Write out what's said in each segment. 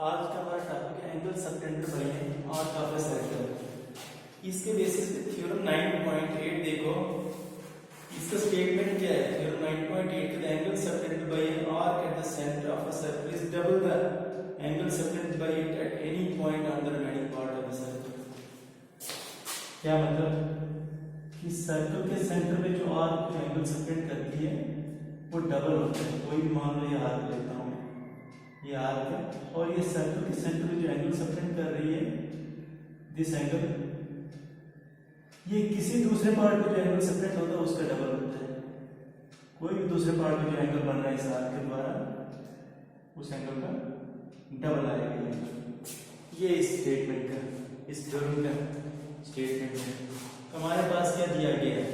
आज का हमारा टॉपिक है angle subtended bye arc of a circle. इसके बेसिस पे थ्योरम 9.8 देखो, इसका स्टेटमेंट क्या है। थ्योरम 9.8 के angle subtended bye an arc at the centre of a circle is double the angle subtended bye it at any point on the remaining part of the circle. क्या मतलब, इस circle के centre में जो arc angle subtend करती है वो double होता है। कोई भी मान लो ये आर्क लेता हूं, ये आर्क है और ये सर्कल के सेंटर में जो एंगल सबटेंड कर रही है दिस एंगल, ये किसी दूसरे पार्ट में जो एंगल सबटेंड होता है उसका डबल होता है। कोई भी दूसरे पार्ट में जो एंगल बन रहा है इस आर्क के द्वारा उस एंगल का डबल आएगा। ये इस स्टेटमेंट का, इस थ्योरम का स्टेटमेंट है। हमारे पास क्या दिया गया है,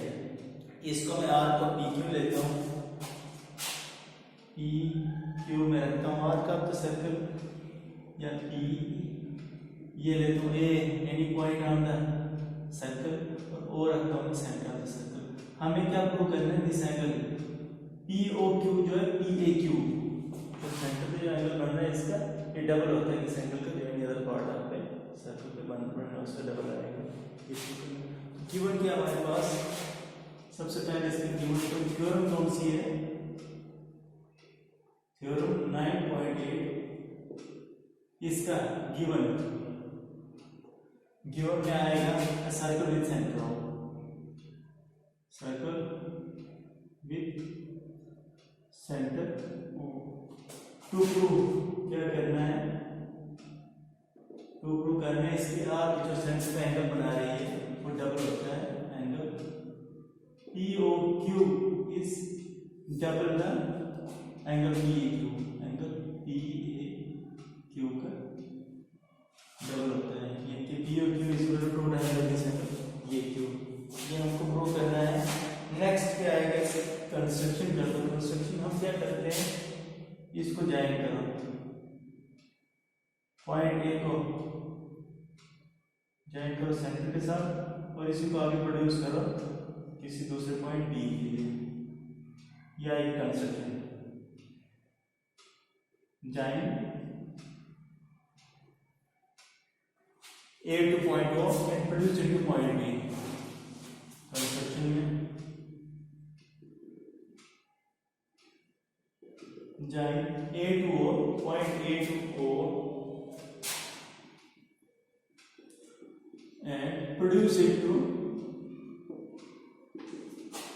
इसको मैं आर्क को पी क्यू लेता हूं, पी क्यू में रखता हूँ आर्क ऑफ द सर्कल, या पी ये लेता हूँ a any point on the circle और ओ रखता हूँ सेंटर ऑफ द सर्कल। हमें क्या प्रूव करना है, this angle P O Q जो है पी ए क्यू, तो सेंटर पे जो एंगल बन रहा है इसका ये डबल होता है इस एंगल का, जो any other part of the circle पे बन रहा है उसका डबल आएगा। गिवन क्या हमारे पास, सबसे पहले इसके गिवन थ्योरम कौन सी है, थ्योरम 9.8 इसका गिवन में आएगा circle with centre, circle with centre. To prove क्या करना है, टू प्रूव करना है इसके आर्क जो सेंटर पे एंगल बना रही है वो डबल होता है angle P O Q is double the angle P A Q, angle P A Q का डबल होता है। ये कि P O Q is equal to two angle this angle ये क्यू, ये हमको प्रूव करना है। नेक्स्ट क्या आएगा, इसे कंस्ट्रक्शन कर दो। कंस्ट्रक्शन हम क्या करते हैं, इसको ज्वाइन करो, पॉइंट ए को ज्वाइन करो सेंटर के साथ और इसी को आगे प्रोड्यूस करो किसी दूसरे पॉइंट बी के लिए, या एक construction join A to point O and produce it to point B। Construction में join A to O, point A to O and produce it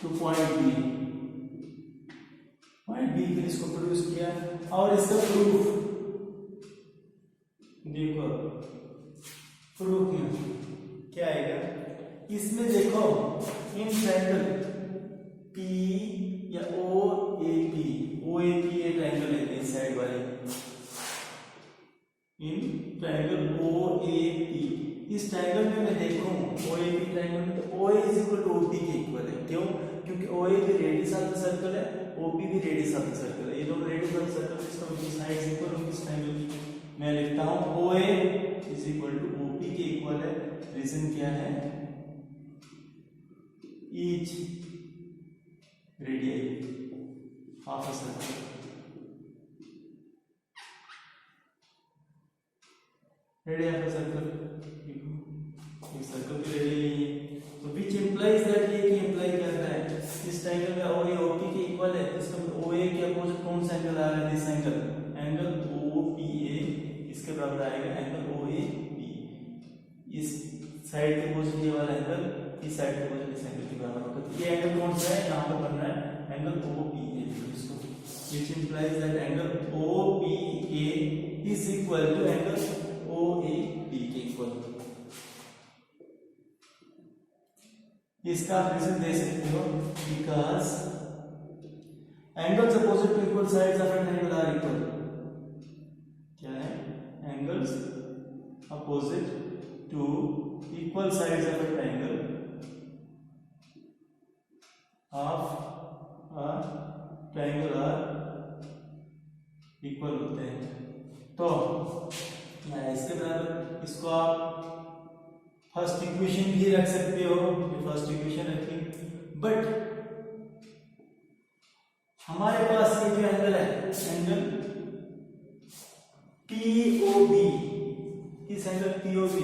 to point B। Point B फिर इसको produce किया और इसका प्रूफ देखो, proof में क्या आएगा, इसमें देखो इन ट्रायंगल पी या ओ ए पी ये ट्रायंगल है इस साइड वाले, in triangle O A P, इस ट्रायंगल में मैं देखूं ओ ए पी ट्रायंगल में तो O A is equal to O P के इक्वल है। क्यों, क्योंकि ओ ए भी रेडियस ऑफ द सर्कल है, ओपी भी रेडियस ऑफ द सर्कल है, ये दोनों रेडियस ऑफ द सर्कल इसका उनकी साइड्स इक्वल होंगी इस ट्रायंगल की। मैं लिखता हूं OA is equal to OP के इक्वल है। रीजन क्या है, each radius of a circle, radius of a circle, एक सर्कल की रेडियस, तो व्हिच इंप्लाइज दैट, ये की इंप्लाई करता है इस ट्रायंगल में OA OP के इक्वल है, इसका मतलब OA के अपोजिट कौन सा एंगल आ रहा है, दिस एंगल OPA इसके बराबर आएगा एंगल OAP। इस साइड के अपोजिट ये वाला एंगल इस साइड के अपोजिट इस एंगल के बराबर होगा। तो ये एंगल कौन सा है, यहां पर बन रहा है एंगल OPA, इसको which implies that angle OPA is equal to angle OAP के इक्वल। इसका रीजन दे सकते हो, because angles opposite to equal sides of an triangle are equal. क्या है, angles opposite to equal sides of a triangle are equal होते हैं। तो इसके बराबर इसको आप फर्स्ट इक्वेशन भी रख सकते हो, फर्स्ट इक्वेशन रखी, बट हमारे पास ये जो एंगल है, एंगल POB, इस एंगल POB,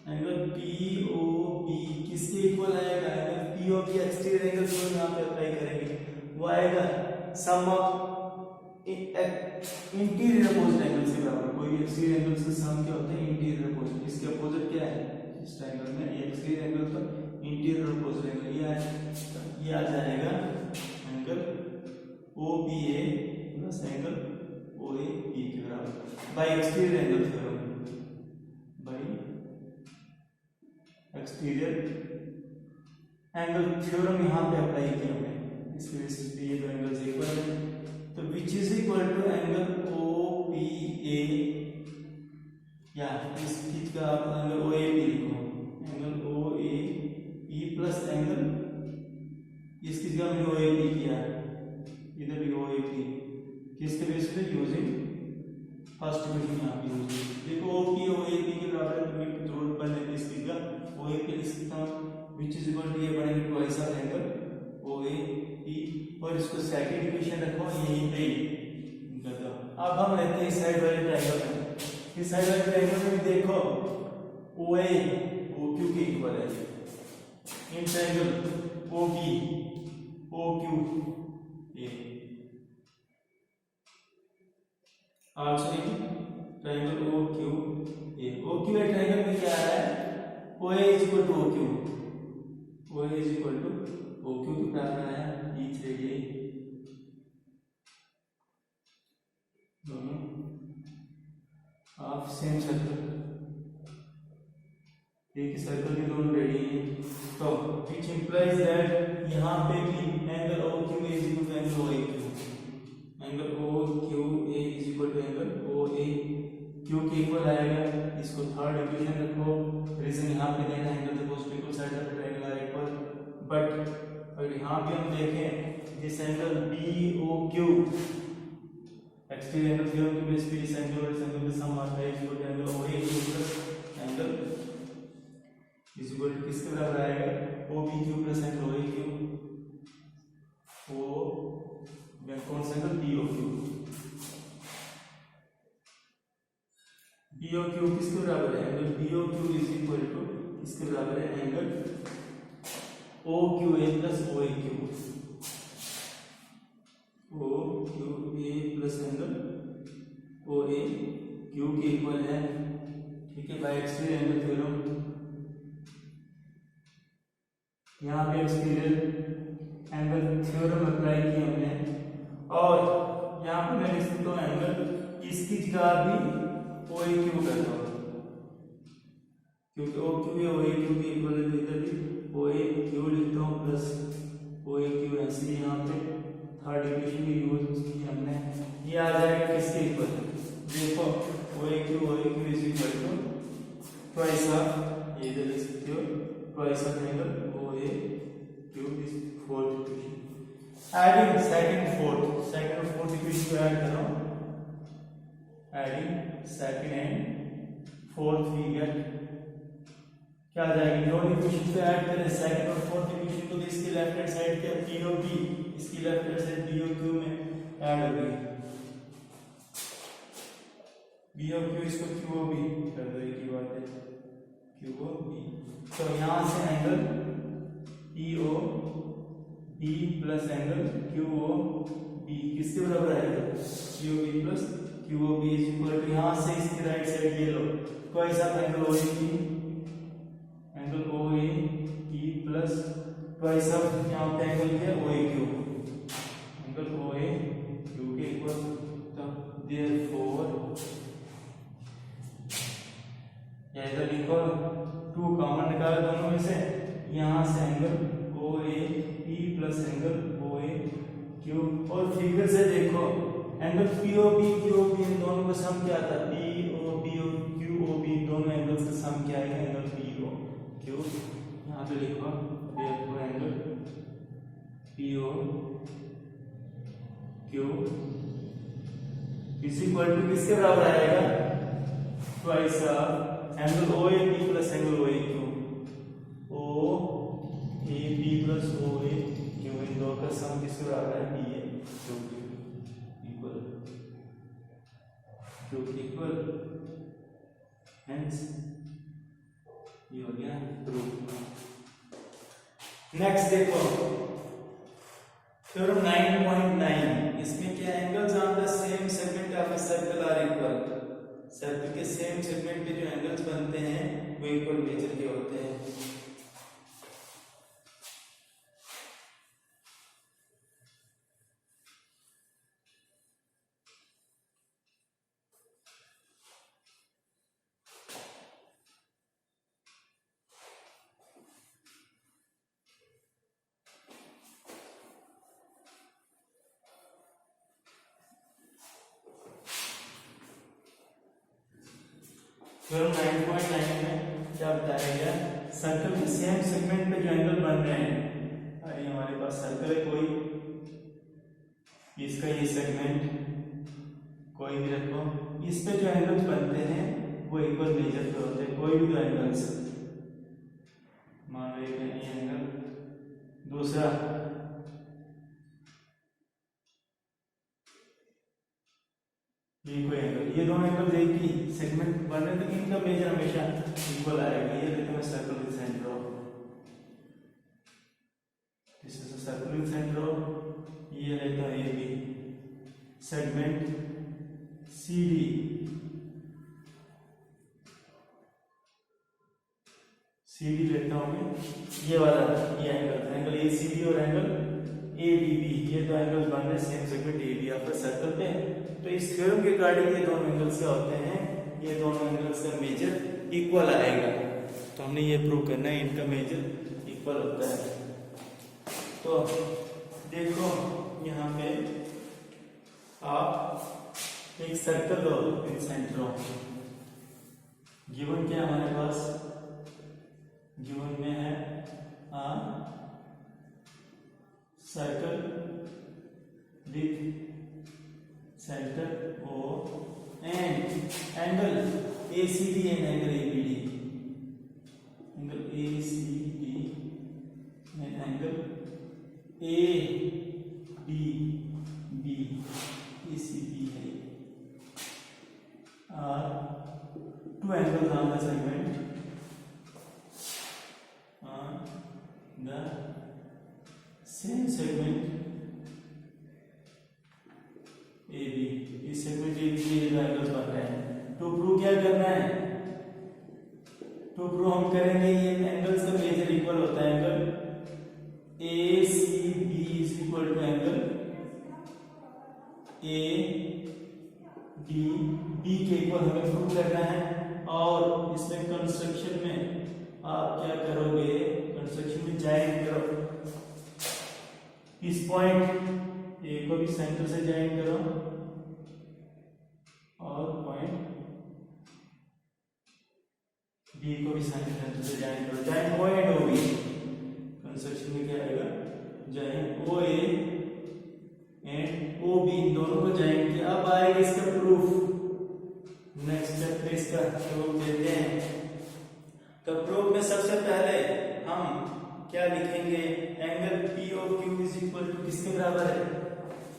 एंगल POB किसके इक्वल आएगा? एंगल POB एक्सटीरियर एंगल जो यहाँ पे अप्लाई करेंगे वो आएगा सम ऑफ इंटीरियर अपोजिट एंगल से बराबर। कोई एक्सटीरियर एंगल से सम क्या होता है? Interior opposite. इसके अपोजिट क्या है? इस ट्रायंगल में ये एक्सटीरियर एंगल तो इंटीरियर अपोजिट एंगल ये आ जाएगा angle OBA plus angle OAB के बराबर bye exterior angle theorem. Bye exterior angle theorem यहाँ पे अप्लाई किया हमने। इसके बेसिस पे ये दो एंगल्स इक्वल है, तो which is equal to angle OPA या इस चीज का आप एंगल OAP लिखो, एंगल OAP प्लस एंगल इस चीज का हमने OAP किया, इधर भी OAP किसके बेसिस पे? यूजिंग फर्स्ट इक्वेशन यहाँ पे यूज। देखो OP OAP के बराबर है, तो मैं जोड़ पर लेके इस चीज का OAP लिख सकता हूँ, विच इज इक्वल टू ये बनेगा ट्वाइस ऑफ एंगल OAP, और इसको सेकंड इक्वेशन रखो यहीं पे। अब हम लेते हैं इस साइड वाले ट्रायंगल में। इस साइड वाले ट्रायंगल में देखो OA OQ के इक्वल है, in triangle OB OQ also in triangle OQA। OQA triangle में क्या आ रहा है? OA is equal to OQ, OA is equal to OQ की बराबर आया each रेडियस दोनों ऑफ सेम सर्कल, एक सर्कल के दोनों रेडियस हैं, तो व्हिच इंप्लाइज दैट यहाँ पे भी angle OQA is equal to angle OAQ, angle OQA is equal to angle OAQ के इक्वल आएगा। इसको थर्ड इक्वेशन रखो, रीजन यहाँ पे देना एंगल द पोस्टिकल side of triangle are equal, but अगर यहाँ पे हम देखें this angle BOQ exterior angle theorem के बेस पे इस एंगल और इस एंगल का सम आता है equal to angle OAQ plus angle is equal to किसके बराबर आएगा? OBQ प्लस एंगल OAQ, ओ कौन सा एंगल? BOQ। BOQ किसके बराबर है? Angle BOQ is equal to किसके बराबर है? Angle OQA plus OAQ, OQA plus angle OAQ के इक्वल है, ठीक है, बाय एक्सटीरियर एंगल थ्योरम। यहाँ पे एक्सटीरियर एंगल थ्योरम अप्लाई किया हमने, और यहाँ पे मैं लिख सकता हूँ एंगल इस चीज का भी OAQ करता हूँ, क्योंकि OQ OAQ के इक्वल है, तो इधर भी OAQ लिखता हूँ प्लस OAQ ऐसे यहाँ पे थर्ड इक्वेशन में यूज की हमने, ये आ जाएगा किसके इक्वल? देखो OAQ is equal to twice of, ये इधर लिख सकते हो twice of angle OAQ is fourth equation. Adding second और फोर्थ इक्वेशन को ऐड करो, adding second and fourth we get क्या आ जाएगी? दोनों इक्वेशन को ऐड करें सेकंड और फोर्थ इक्वेशन को, तो इसकी लेफ्ट हैंड साइड क्या POB, इसकी लेफ्ट हैंड साइड BOQ में ऐड हो गई, BOQ इसको QOB कर दो, एक ही बात है QOB। तो यहां से angle POB plus angle QOB किसके बराबर आएगा? QOB plus QOB is equal to, यहां से इसकी राइट साइड ये लो, twice of angle OAQ plus twice of यहाँ पे एंगल क्या है? OAQ, एंगल OAQ के इक्वल, तो देयरफॉर इधर लिखो 2 कॉमन निकालो दोनों में से, यहाँ से angle OAP plus angle OAQ, और फिगर से देखो एंगल POB QOB इन दोनों का सम क्या आता है? POB और QOB दोनों एंगल्स का सम क्या है? Angle POQ। यहाँ पे लिखो देखो angle POQ is equal to किसके बराबर आएगा? Twice of angle OAP plus angle OAQ, OAP plus OAQ इन दो का सम किसके बराबर है? PAQ equal. जो इक्वल, हेंस ये हो गया प्रूफ। नेक्स्ट देखो थ्योरम 9.9, इसमें क्या angles on the same segment of a circle are equal. Circle के सेम सेगमेंट पे जो एंगल्स बनते हैं वो इक्वल मेजर के होते हैं। थ्योरम 9.9 में क्या बताया गया, सर्कल के सेम सेगमेंट पे जो एंगल बन रहे हैं, अरे हमारे पास सर्कल है कोई, इसका ये सेगमेंट कोई भी रखो, इस पे जो एंगल्स बनते हैं वो इक्वल मेजर पे होते हैं। कोई भी दो एंगल्स, मान लो ये एंगल, दूसरा ये कोई एंगल, ये दोनों एंगल एक ही सेगमेंट बन रहे हैं, इनका मेजर हमेशा इक्वल आएगा। ये लेते हैं circle with centre of, this is a circle with centre of, ये लेता है ये भी सेगमेंट CD, CD लेता हूं मैं, ये वाला ये एंगल ACD और एंगल ADB, ये दो एंगल्स बन रहे हैं same segment AB of the circle पे। तो इस थ्योरम के अकॉर्डिंग ये दोनों एंगल्स क्या होते हैं, ये दोनों एंगल्स का मेजर इक्वल आएगा। तो हमने ये प्रूव करना है इनका मेजर इक्वल होता है। तो देखो यहाँ पे आप एक circle low in centre of, given क्या हमारे पास, गिवन में है circle with centre O and angle ACD and angle ABD, angle ACD and angle ADB, ACB है, two angles on the segment the same segment AB, इस segment AB के जो angles बन रहे हैं, टू प्रूव क्या करना है, टू प्रूव हम करेंगे ये एंगल्स का मेजर इक्वल होता है, angle ACB is equal to angle ADB के इक्वल हमें प्रूव करना है। और इसमें कंस्ट्रक्शन में आप क्या करोगे, कंस्ट्रक्शन में ज्वाइन करो, इस पॉइंट ए को भी सेंटर से ज्वाइन करो और पॉइंट बी को भी सेंटर से ज्वाइन करो, join O and O B. Construction में क्या आएगा, join O A and O B, दोनों को ज्वाइन किया। अब आएगा इसका प्रूफ। नेक्स्ट स्टेप पे इसका प्रूफ देते हैं। तो प्रूफ में सबसे पहले हम क्या लिखेंगे, angle POQ is equal to किसके बराबर है,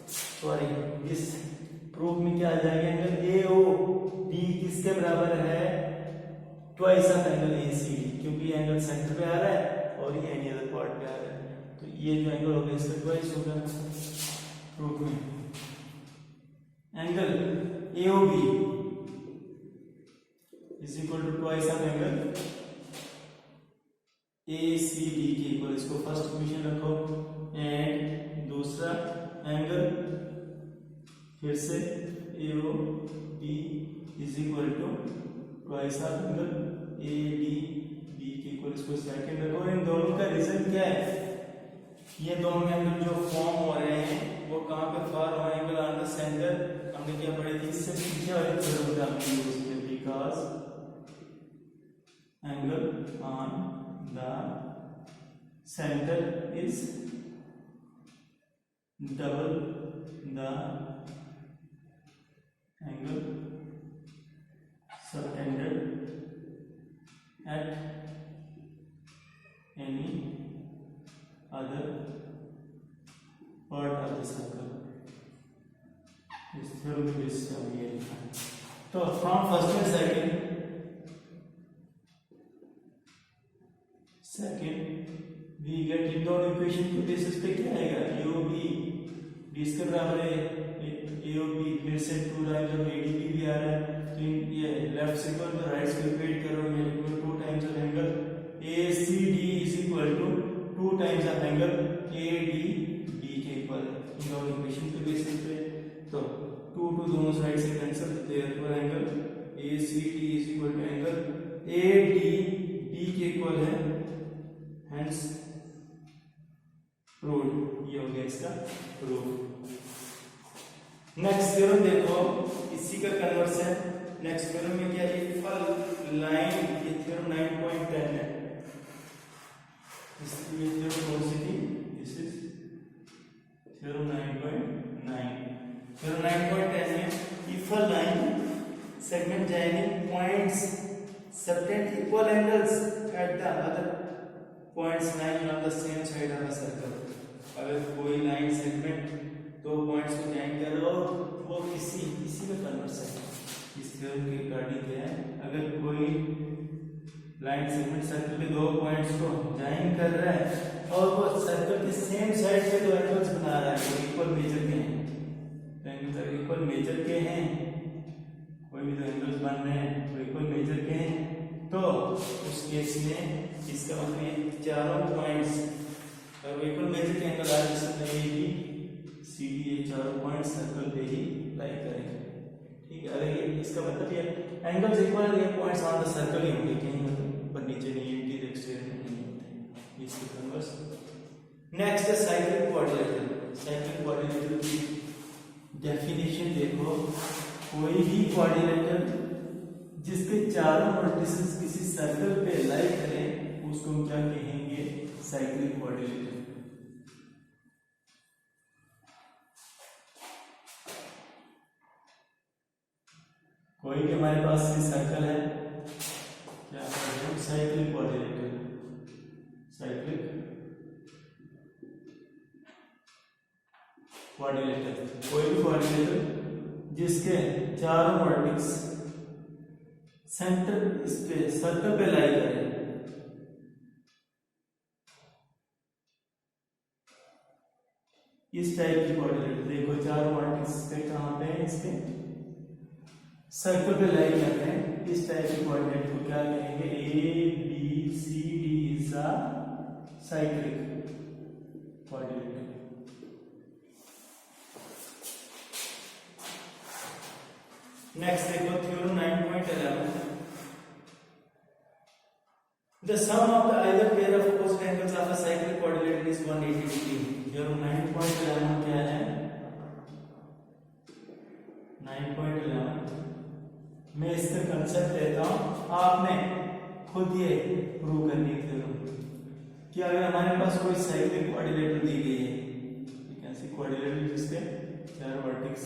सॉरी इस प्रूफ में क्या आ जाएगा, एंगल AOB किसके बराबर है, ट्वाइस ऑफ एंगल ACD, क्योंकि एंगल सेंटर पे आ रहा है और ये एनी अदर पॉइंट पे आ रहा है, तो ये जो एंगल होगा इसका ट्वाइस होगा। प्रूफ में angle AOB is equal to twice of angle ACD के इक्वल, इसको फर्स्ट इक्वेशन रखो, एंड दूसरा एंगल फिर से AOB is equal to twice of angle ADB के इक्वल, इसको सेकंड रखो। इन दोनों का रिजल्ट क्या है, ये दोनों एंगल जो फॉर्म हो रहे हैं वो कहाँ पे फॉर्म हो, एंगल ऑन द सेंटर। हमने क्या पढ़ी थी, इससे पीछे वाले थ्योरम का हमने यूज किया, because angle on the center is double the angle subtended at any other part of the circle। इस थ्योरम के बेसिस पे हम ये लिखा है। तो from first and second we get इन दोनों इक्वेशन के बेसिस पे क्या आएगा, ए ओ बी डी इसके बराबर है ए ओ बी, फिर से 2 times of A D B भी आ रहा है, तो ये लेफ्ट से इक्वल तो राइट से इक्वेट करो, ये equal 2 times of angle A C D is equal to 2 times of angle A D B के इक्वल इन दोनों इक्वेशन के बेसिस पे। तो 2 दोनों साइड से cancel, therefore angle A C D is equal to angle A D B के equal है, हेंस प्रूव्ड। ये हो गया इसका प्रूफ। नेक्स्ट थ्योरम देखो, इसी का कन्वर्स है। नेक्स्ट थ्योरम में क्या है, इक्वल लाइन, ये थ्योरम 9.10 है। इसलिए थ्योरम कौन सी थी, दिस इज थ्योरम 9.9। थ्योरम 9.10 में if a line segment joining points subtend equal angles at the other points lying on the same side of a circle। अगर कोई लाइन सेगमेंट दो points को ज्वाइन कर रहा हो, वो इसी में कन्वर्स है। इस थ्योरम के रिगार्डिंग क्या है, अगर कोई लाइन सेगमेंट सर्कल के दो पॉइंट्स को ज्वाइन कर रहा है और वो सर्कल के सेम साइड पे दो एंगल्स बना रहा है, वो इक्वल मेजर के हैं, तो इक्वल मेजर के हैं, कोई भी दो एंगल्स बन रहे हैं वो इक्वल मेजर के हैं, तो उस केस में इसका मतलब ये चारों पॉइंट्स अगर इक्वल मेजर के एंगल आ रहे हैं, ए बी सी डी, ये चारों पॉइंट्स सर्कल पे ही लाई करेंगे। ठीक है, अगर ये इसका मतलब ये एंगल्स इक्वल है, पॉइंट्स ऑन द सर्कल ही होंगे, कहीं मतलब पर नीचे नहीं, इंटीरियर एक्सटीरियर नहीं होते, इसके कन्वर्स। नेक्स्ट है साइक्लिक क्वाड्रिलेटरल। साइक्लिक क्वाड्रिलेटरल की डेफिनेशन देखो, कोई भी क्वाड्रिलेटरल जिसके चारों वर्टिसेस किसी सर्कल पे लाई करें उसको हम क्या कहेंगे, साइक्लिक क्वाड्रिलेटरल। कोई भी हमारे पास सर्कल है, क्या कहते हैं, साइक्लिक क्वाड्रिलेटरल। साइक्लिक क्वाड्रिलेटरल, कोई भी क्वाड्रिलेटरल जिसके चारों वर्टेक्स सेंटर इस पे सर्कल पे लाई करें, इस टाइप की क्वाड्रिलेटरल। देखो चारों वर्टेक्स पे कहां पे है, इसके सर्कल पे लाई कर रहे हैं, इस टाइप की कोऑर्डिनेट को क्या कहेंगे, A B C D is a cyclic coordinate. Next देखो theorem 9.11, the sum of the either pair of opposite angles of a cyclic quadrilateral is 180 degree। Theorem 9.11 क्या है, 9.11 मैं इसका कंसेप्ट देता हूं, आपने खुद ये प्रूव करनी है थ्योरम कि अगर हमारे पास कोई साइक्लिक क्वाड्रिलेटरल दी गई है, एक ऐसी क्वाड्रिलेटरल जिसके चार वर्टेक्स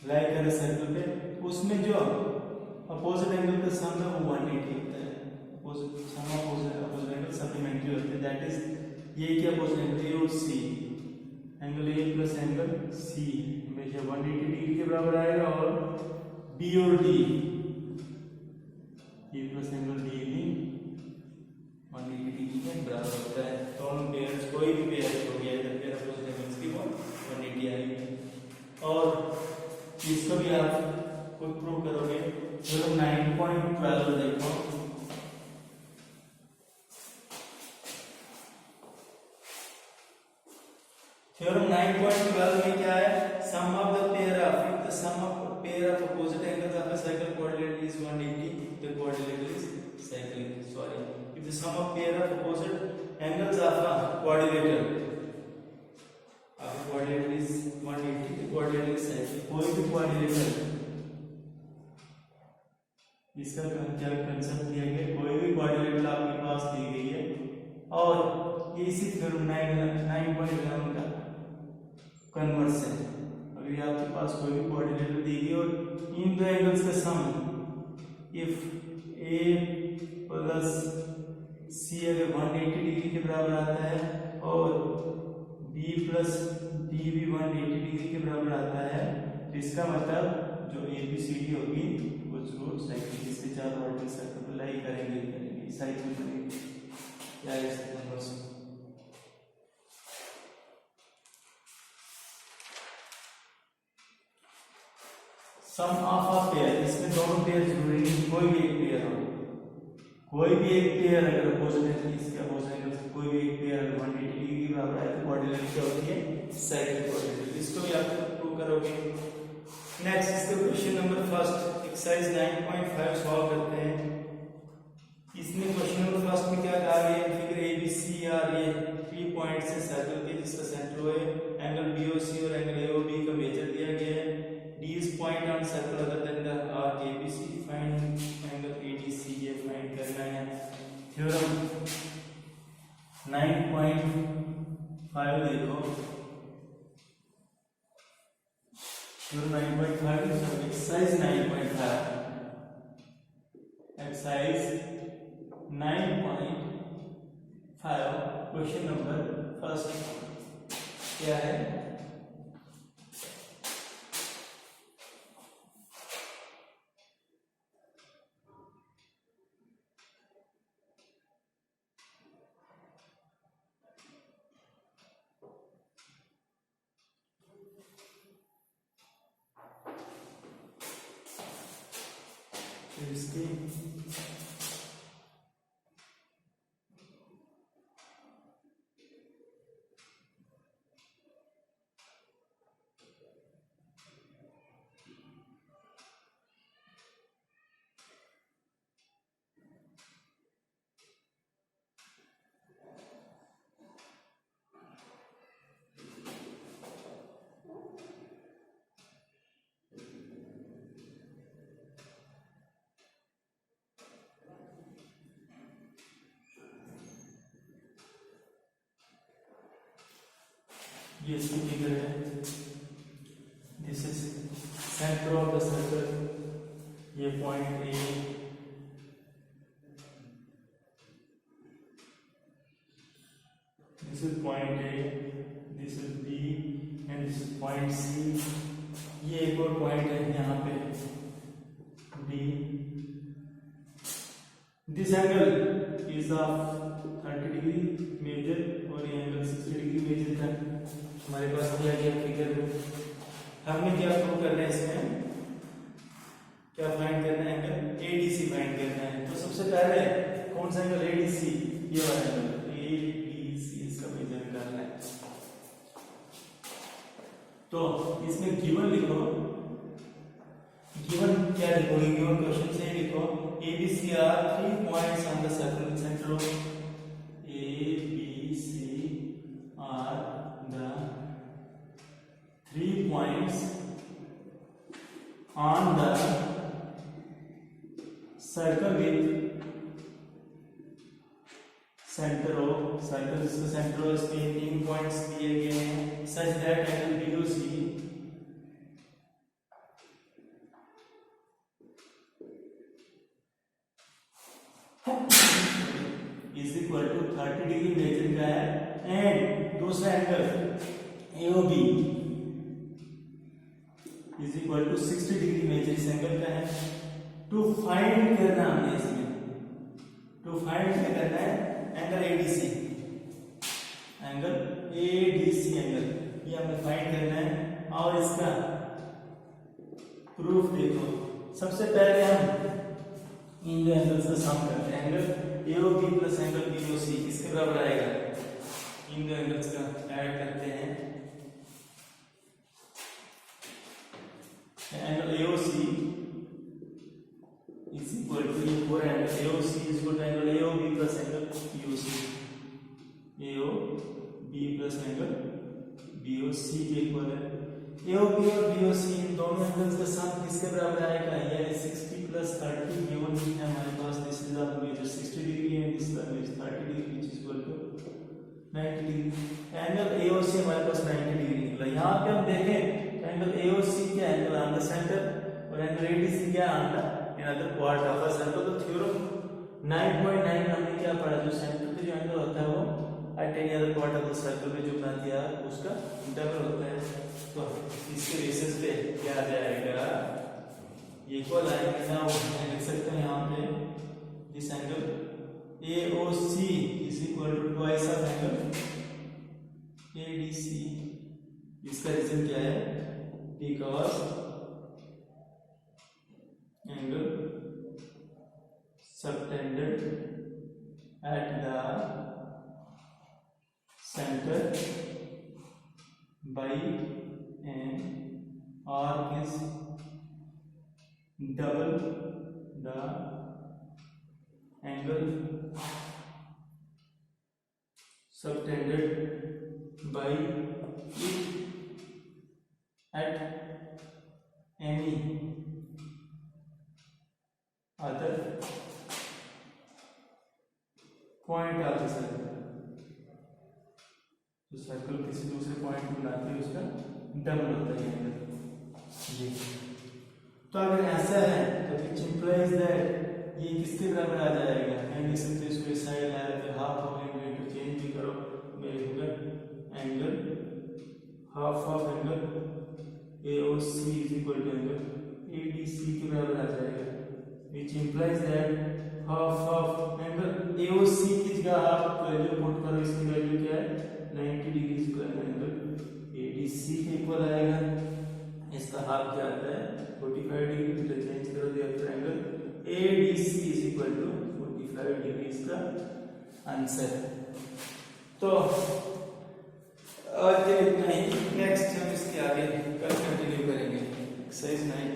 लाई कर सर्कल पे, उसमें जो अपोजिट एंगल का सम है वो 180 होता है। अपोजिट सम अपोजिट एंगल सप्लीमेंट्री होते हैं, दैट इज ये क्या अपोजिट एंगल, ए और C, angle A plus angle C हमेशा 180 डिग्री के बराबर आएगा, और बी और D, A plus angle D भी 180 डिग्री के बराबर होता है। दोनों पेयर्स कोई भी पेयर हो गया इधर पेयर अपोजिट एंगल्स की 180 आएगी, और इसको भी आप खुद प्रूव करोगे। चलो 9.12 देखो, थ्योरम 9.12 में क्या है, sum of the pair of, if the sum of pair of opposite angles of a cyclic quadrilateral is 180, the quadrilateral is cyclic। Sorry, if the sum of pair of opposite angles of a quadrilateral is 180, the quadrilateral is cyclic। कोई भी quadrilateral, इसका क्या concept दिया गया, कोई भी quadrilateral आपके पास दी गई है, और ये इसी थ्योरम 9.11 का कन्वर्स है। अगर आपके पास कोई भी क्वाड्रिलेटरल दी गई और इन दो एंगल्स का सम, इफ ए प्लस सी अगर 180 डिग्री के बराबर आता है और बी प्लस डी भी 180 डिग्री के बराबर आता है, तो इसका मतलब जो ABCD होगी वो जरूर साइड इसके चार वर्टिकल सर्कल को लाई करेंगे साइड में करेंगे। क्या है इसके नंबर से सम ऑफ अ पेयर, इसमें दोनों पेयर जरूरी नहीं, कोई भी एक पेयर हो, कोई भी एक पेयर अगर अपोजिट है इसके अपोजिट कोई भी एक पेयर 180 डिग्री के बराबर है तो क्वाड्रिलेटरल क्या होती है साइक्लिक क्वाड्रिलेटरल। इसको भी आप प्रूव करोगे। नेक्स्ट इसका question number first exercise 9.5 solve करते हैं। इसमें क्वेश्चन नंबर फर्स्ट में क्या कहा गया, फिगर ABC और ये 3 पॉइंट से सर्कल के जिसका सेंटर है, एंगल BOC और एंगल AOB का मेजर दिया गया है। D is point on circle other than the arc ABC, find angle ADC, ये फाइंड करना है। थ्योरम 9.5 देखो, theorem 9.5 exercise 9.5 exercise 9.5 question number first क्या है, इसकी ये इसकी फिगर है, this is centre of the circle, ये point A, this is point A, this is B and this is point C। ये एक और पॉइंट है यहाँ पे D। This angle is of 30 degree measure और ये एंगल 60 डिग्री मेजर था हमारे पास दिया गया फिगर में। हमें क्या प्रूव करना है, इसमें क्या फाइंड करना है, एंगल ADC फाइंड करना है। तो सबसे पहले कौन सा एंगल ADC, ये वाला एंगल ADC, इसका मेजर निकालना है। तो इसमें गिवन लिखो, गिवन क्या लिखोगे, गिवन क्वेश्चन से लिखो ABC are 3 points on the circle with center of ABC are the 3 points on the circle with center of circle, इसका सेंटर ऑफ इसके 3 पॉइंट्स दिए गए हैं such that angle BOC is equal to 30 degree measure का है and दूसरा angle AOB is equal to 60 degree measure इस angle का है। टू फाइंड करना हमने इसमें, टू फाइंड क्या करना है, angle ADC, angle ADC angle ये हमें फाइंड करना है। और इसका प्रूफ देखो, सबसे पहले हम इन दो एंगल्स का सम करते हैं। Angle AOB plus angle BOC किसके बराबर आएगा, इन दो एंगल्स का ऐड करते हैं। Angle AOC is equal to ये four angle AOC is equal to angle AOB plus angle BOC, AOB plus angle BOC के इक्वल है। AOB और BOC इन दोनों एंगल्स का सम किसके बराबर आएगा, ये 60 प्लस 30 गिवन है हमारे पास। This is of measure 60 degree and this is 30 degree which is equal to 90 degree. Angle AOC हमारे पास 90 डिग्री निकला। यहाँ पे हम देखें एंगल AOC क्या एंगल ऑन द सेंटर और एंगल ADC क्या on the another part of the circle. तो थ्योरम 9.9 हमने क्या पढ़ा, जो सेंटर पे जो एंगल होता है वो at any other part of the circle पे जो बना दिया उसका डबल होता है। तो इसके बेसिस पे क्या आ जाएगा, इक्वल आएगा ना, वो लिख सकते हैं यहाँ पे this angle AOC is equal to twice of angle ADC। इसका रीजन क्या है? Because angle subtended at the center by an arc is double the angle subtended by it at any other point of the circle. जो circle किसी दूसरे point को मिलाते हैं उसका डबल होता है एंगल जी। तो अगर ऐसा है तो विच इंप्लाइज दैट ये किसके बराबर आ जाएगा? एंड लिख सकते इसको इस साइड लाया फिर हाफ हो गया, इंटरचेंज भी करो, मैं लिखूंगा angle half of angle AOC is equal to angle ADC के बराबर आ जाएगा, which implies that half of angle AOC की जगह हाफ वैल्यू पुट करो, इसकी वैल्यू क्या है? 90 डिग्री स्क्वायर एंगल ADC के इक्वल आएगा। इसका हाफ क्या आता है? 45 डिग्री। तो चेंज करो तो आपका angle ADC is equal to 45 degree इसका आंसर। तो आज के इतना ही, नेक्स्ट हम इसके आगे कल कंटिन्यू करेंगे एक्सरसाइज 9।